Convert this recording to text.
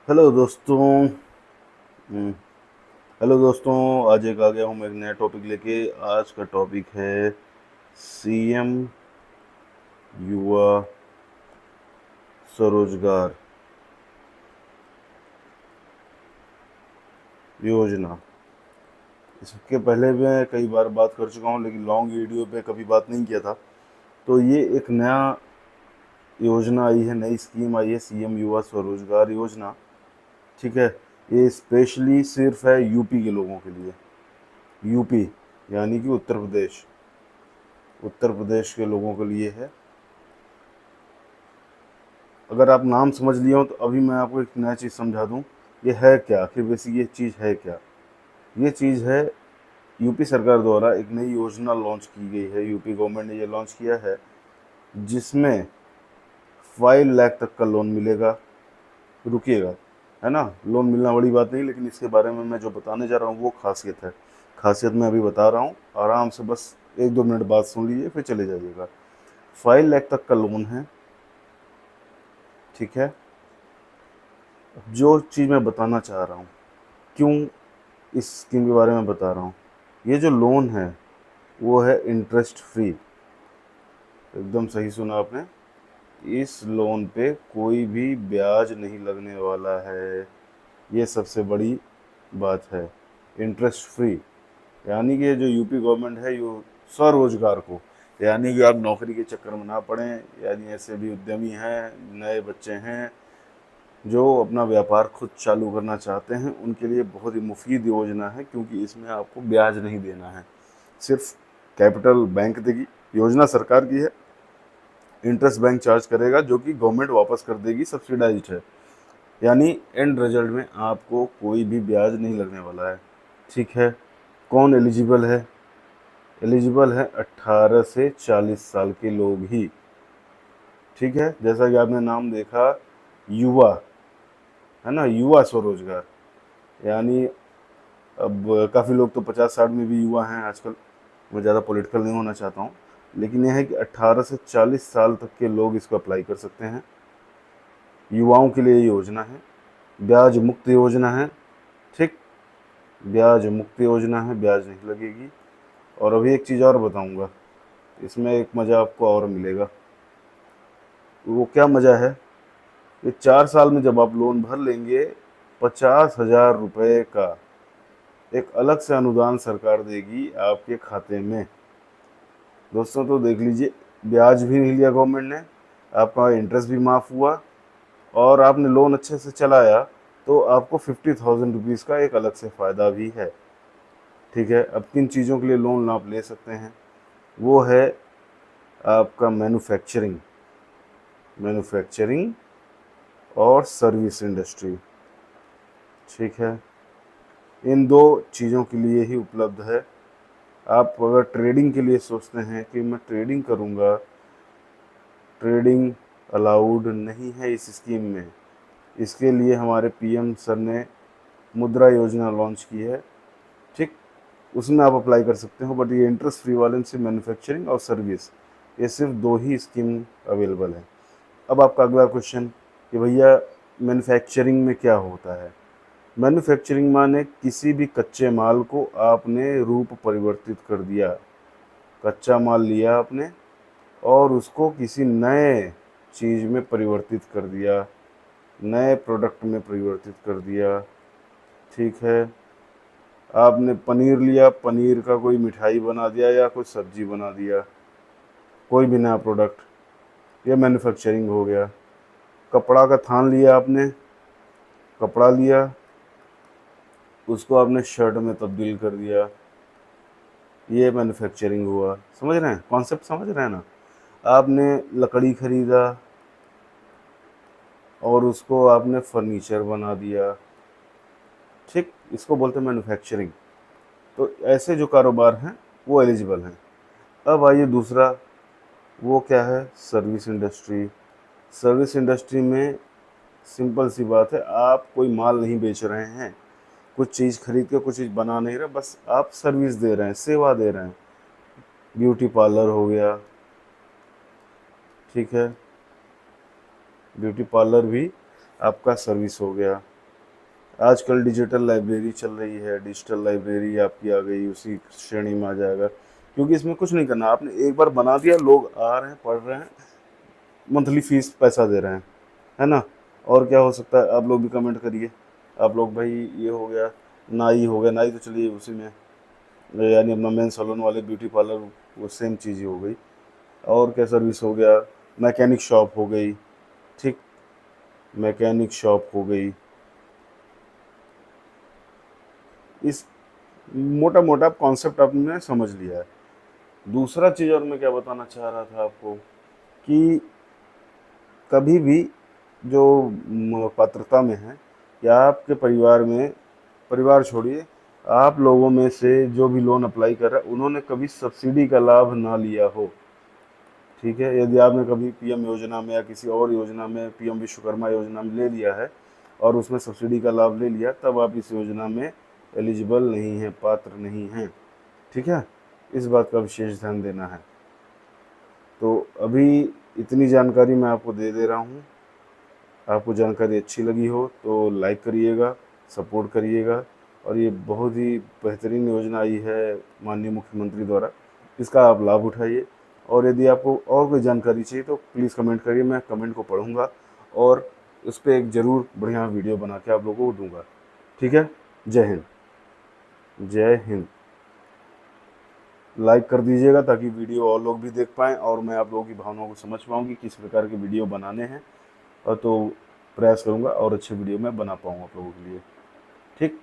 Hello दोस्तों। हम्म, hello दोस्तों। आज एक आ गया हूँ मैं एक नया टॉपिक लेके। आज का टॉपिक है सीएम युवा स्वरोजगार योजना। इसके पहले मैं कई बार बात कर चुका हूँ, लेकिन लॉन्ग वीडियो पे कभी बात नहीं किया था। तो ये एक नया योजना आई है, नई स्कीम आई है, सीएम युवा स्वरोजगार योजना। ठीक है। ये स्पेशली सिर्फ है यूपी के लोगों के लिए। यूपी यानी कि उत्तर प्रदेश। उत्तर प्रदेश के लोगों के लिए है। अगर आप नाम समझ लिए हो तो अभी मैं आपको एक नया चीज़ समझा दूं। ये है क्या, आखिर बेसिक ये चीज़ है क्या। ये चीज़ है, यूपी सरकार द्वारा एक नई योजना लॉन्च की गई है। यूपी गवर्नमेंट ने ये लॉन्च किया है, जिसमें 5 लाख तक का लोन मिलेगा। रुकिएगा, है ना, लोन मिलना बड़ी बात नहीं, लेकिन इसके बारे में मैं जो बताने जा रहा हूँ वो खासियत है। खासियत मैं अभी बता रहा हूँ, आराम से बस 1-2 मिनट बात सुन लीजिए फिर चले जाइएगा। 5 लाख तक का लोन है। ठीक है। जो चीज़ मैं बताना चाह रहा हूँ, क्यों इस स्कीम के बारे में बता रहा हूँ। ये जो लोन है वो है इंटरेस्ट फ्री। एकदम सही सुना आपने। इस लोन पे कोई भी ब्याज नहीं लगने वाला है। ये सबसे बड़ी बात है, इंटरेस्ट फ्री। यानी कि जो यूपी गवर्नमेंट है, यो स्वरोजगार को, यानी कि आप नौकरी के चक्कर में ना पड़ें। यानी ऐसे भी उद्यमी हैं, नए बच्चे हैं जो अपना व्यापार खुद चालू करना चाहते हैं, उनके लिए बहुत ही मुफीद योजना है, क्योंकि इसमें आपको ब्याज नहीं देना है। सिर्फ कैपिटल बैंक देगी। योजना सरकार की है, इंटरेस्ट बैंक चार्ज करेगा, जो कि गवर्नमेंट वापस कर देगी, सब्सिडाइज्ड है। यानी एंड रिजल्ट में आपको कोई भी ब्याज नहीं लगने वाला है। ठीक है। कौन एलिजिबल है? एलिजिबल है 18 से 40 साल के लोग ही। ठीक है। जैसा कि आपने नाम देखा, युवा, है ना, युवा स्वरोजगार। यानी अब काफ़ी लोग तो 50-60 में भी युवा हैं आजकल। मैं ज़्यादा पॉलिटिकल नहीं होना चाहता हूँ, लेकिन यह है कि 18 से 40 साल तक के लोग इसको अप्लाई कर सकते हैं। युवाओं के लिए ये योजना है। ब्याज मुक्त योजना है। ठीक। ब्याज मुक्त योजना है, ब्याज नहीं लगेगी। और अभी एक चीज़ और बताऊंगा, इसमें एक मज़ा आपको और मिलेगा। वो क्या मज़ा है? ये 4 साल में जब आप लोन भर लेंगे, 50,000 रुपये का एक अलग से अनुदान सरकार देगी आपके खाते में। दोस्तों तो देख लीजिए, ब्याज भी नहीं लिया गवर्नमेंट ने, आपका इंटरेस्ट भी माफ़ हुआ, और आपने लोन अच्छे से चलाया तो आपको 50,000 रुपीज़ का एक अलग से फ़ायदा भी है। ठीक है। अब किन चीज़ों के लिए लोन आप ले सकते हैं? वो है आपका मैन्युफैक्चरिंग, मैन्युफैक्चरिंग और सर्विस इंडस्ट्री। ठीक है। इन दो चीज़ों के लिए ही उपलब्ध है। आप अगर ट्रेडिंग के लिए सोचते हैं कि मैं ट्रेडिंग करूंगा, ट्रेडिंग अलाउड नहीं है इस स्कीम में। इसके लिए हमारे पीएम सर ने मुद्रा योजना लॉन्च की है। ठीक। उसमें आप अप्लाई कर सकते हो, बट ये इंटरेस्ट फ्री वाले से मैन्युफैक्चरिंग और सर्विस, ये सिर्फ दो ही स्कीम अवेलेबल है। अब आपका अगला क्वेश्चन कि भैया मैन्युफैक्चरिंग में क्या होता है? मैन्युफैक्चरिंग माने किसी भी कच्चे माल को आपने रूप परिवर्तित कर दिया। कच्चा माल लिया आपने और उसको किसी नए चीज़ में परिवर्तित कर दिया, नए प्रोडक्ट में परिवर्तित कर दिया। ठीक है। आपने पनीर लिया, पनीर का कोई मिठाई बना दिया या कोई सब्जी बना दिया, कोई भी नया प्रोडक्ट, ये मैन्युफैक्चरिंग हो गया। कपड़ा का थान लिया आपने, कपड़ा लिया, उसको आपने शर्ट में तब्दील कर दिया, ये मैन्युफैक्चरिंग हुआ। समझ रहे हैं कॉन्सेप्ट? समझ रहे हैं ना? आपने लकड़ी खरीदा और उसको आपने फर्नीचर बना दिया। ठीक। इसको बोलते हैं मैन्युफैक्चरिंग। तो ऐसे जो कारोबार हैं वो एलिजिबल हैं। अब आइए दूसरा, वो क्या है? Service industry. सर्विस इंडस्ट्री में सिंपल सी बात है, आप कोई माल नहीं बेच रहे हैं, कुछ चीज़ खरीद के कुछ चीज़ बना नहीं रहे, बस आप सर्विस दे रहे हैं, सेवा दे रहे हैं। ब्यूटी पार्लर हो गया। ठीक है। ब्यूटी पार्लर भी आपका सर्विस हो गया। आजकल डिजिटल लाइब्रेरी चल रही है, डिजिटल लाइब्रेरी आपकी आ गई, उसी श्रेणी में आ जाएगा, क्योंकि इसमें कुछ नहीं करना, आपने एक बार बना दिया, लोग आ रहे हैं, पढ़ रहे हैं, मंथली फीस पैसा दे रहे हैं, है ना। और क्या हो सकता है, आप लोग भी कमेंट करिए। आप लोग भाई, ये हो गया, नाई हो गया, नाई तो चलिए उसी में, यानी अपना मेन सैलून वाले, ब्यूटी पार्लर, वो सेम चीज़ ही हो गई। और क्या सर्विस हो गया, मैकेनिक शॉप हो गई, ठीक, मैकेनिक शॉप हो गई। इस मोटा मोटा कॉन्सेप्ट आपने समझ लिया है। दूसरा चीज़ और मैं क्या बताना चाह रहा था आपको, कि कभी भी जो पात्रता में है, या आपके परिवार में, परिवार छोड़िए, आप लोगों में से जो भी लोन अप्लाई कर रहा है, उन्होंने कभी सब्सिडी का लाभ ना लिया हो, ठीक है। यदि आपने कभी पीएम योजना में या किसी और योजना में, पीएम विश्वकर्मा योजना में ले लिया है और उसमें सब्सिडी का लाभ ले लिया, तब आप इस योजना में एलिजिबल नहीं हैं, पात्र नहीं हैं, ठीक है। इस बात का विशेष ध्यान देना है। तो अभी इतनी जानकारी मैं आपको दे दे रहा हूँ। आपको जानकारी अच्छी लगी हो तो लाइक करिएगा, सपोर्ट करिएगा। और ये बहुत ही बेहतरीन योजना आई है माननीय मुख्यमंत्री द्वारा, इसका आप लाभ उठाइए। और यदि आपको और कोई जानकारी चाहिए तो प्लीज़ कमेंट करिए, मैं कमेंट को पढ़ूंगा और उस पर एक ज़रूर बढ़िया वीडियो बना के आप लोगों को दूंगा, ठीक है। जय हिंद। जय हिंद। लाइक कर दीजिएगा ताकि वीडियो और लोग भी देख पाएँ और मैं आप लोगों की भावनाओं को समझ पाऊँ कि किस प्रकार के वीडियो बनाने हैं, और तो प्रयास करूँगा और अच्छे वीडियो मैं बना पाऊँ आप लोगों के लिए, ठीक।